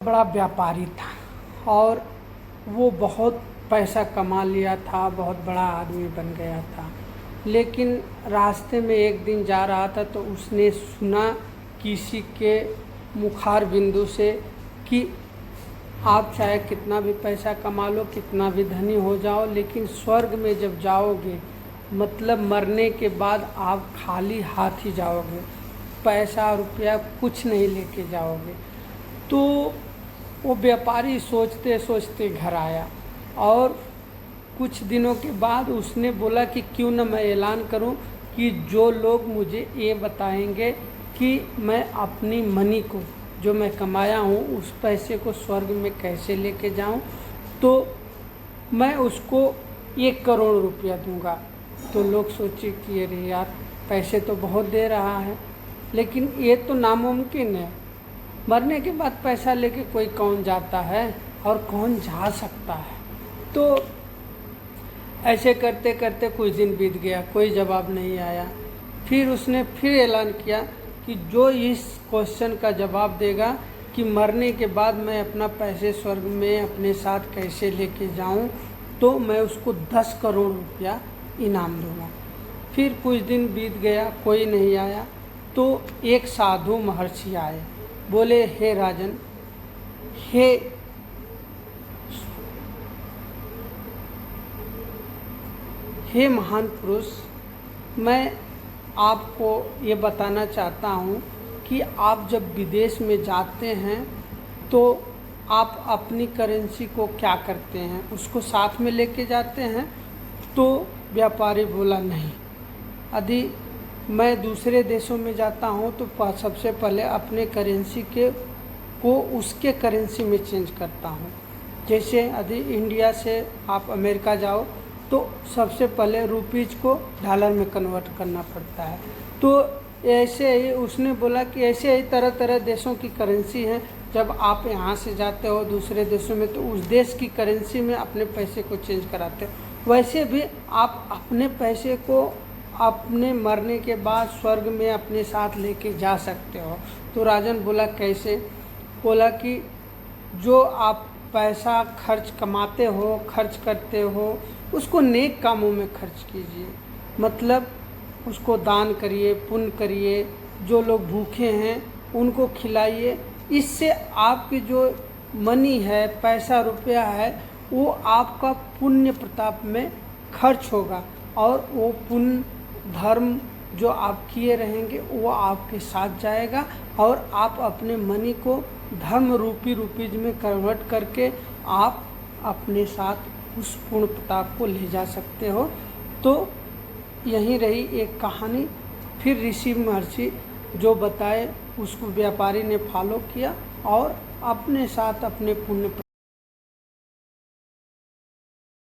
बड़ा व्यापारी था और वो बहुत पैसा कमा लिया था, बहुत बड़ा आदमी बन गया था। लेकिन रास्ते में एक दिन जा रहा था तो उसने सुना किसी के मुखार बिंदु से कि आप चाहे कितना भी पैसा कमा लो, कितना भी धनी हो जाओ, लेकिन स्वर्ग में जब जाओगे मतलब मरने के बाद आप खाली हाथ ही जाओगे, पैसा रुपया कुछ नहीं लेके जाओगे। तो वो व्यापारी सोचते सोचते घर आया और कुछ दिनों के बाद उसने बोला कि क्यों न मैं ऐलान करूं कि जो लोग मुझे ये बताएंगे कि मैं अपनी मनी को जो मैं कमाया हूं उस पैसे को स्वर्ग में कैसे लेके जाऊं, तो मैं उसको 1 करोड़ रुपया दूंगा। तो लोग सोचे कि अरे यार, पैसे तो बहुत दे रहा है, लेकिन ये तो नामुमकिन है। मरने के बाद पैसा लेके कोई कौन जाता है और कौन जा सकता है। तो ऐसे करते करते कुछ दिन बीत गया, कोई जवाब नहीं आया। फिर उसने फिर ऐलान किया कि जो इस क्वेश्चन का जवाब देगा कि मरने के बाद मैं अपना पैसे स्वर्ग में अपने साथ कैसे लेके जाऊं, तो मैं उसको 10 करोड़ रुपया इनाम दूंगा। फिर कुछ दिन बीत गया, कोई नहीं आया। तो एक साधु महर्षि आए, बोले हे राजन, हे महान पुरुष, मैं आपको ये बताना चाहता हूँ कि आप जब विदेश में जाते हैं तो आप अपनी करेंसी को क्या करते हैं, उसको साथ में लेके जाते हैं? तो व्यापारी बोला नहीं, यदि मैं दूसरे देशों में जाता हूँ तो सबसे पहले अपने करेंसी को उसके करेंसी में चेंज करता हूँ। जैसे यदि इंडिया से आप अमेरिका जाओ तो सबसे पहले रुपीज़ को डॉलर में कन्वर्ट करना पड़ता है। तो ऐसे ही उसने बोला कि ऐसे ही तरह तरह देशों की करेंसी हैं। जब आप यहाँ से जाते हो दूसरे देशों में तो उस देश की करेंसी में अपने पैसे को चेंज कराते हो। वैसे भी आप अपने पैसे को अपने मरने के बाद स्वर्ग में अपने साथ लेके जा सकते हो। तो राजन बोला कैसे? बोला कि जो आप पैसा कमाते हो, खर्च करते हो, उसको नेक कामों में खर्च कीजिए। मतलब उसको दान करिए, पुण्य करिए, जो लोग भूखे हैं उनको खिलाइए। इससे आपकी जो मनी है, पैसा रुपया है, वो आपका पुण्य प्रताप में खर्च होगा और वो पुण्य धर्म जो आप किए रहेंगे वो आपके साथ जाएगा और आप अपने मनी को धर्म रूपी रुपीज में कन्वर्ट करके आप अपने साथ उस पूर्ण प्रताप को ले जा सकते हो। तो यहीं रही एक कहानी। फिर ऋषि महर्षि जो बताए उसको व्यापारी ने फॉलो किया और अपने साथ अपने पुण्य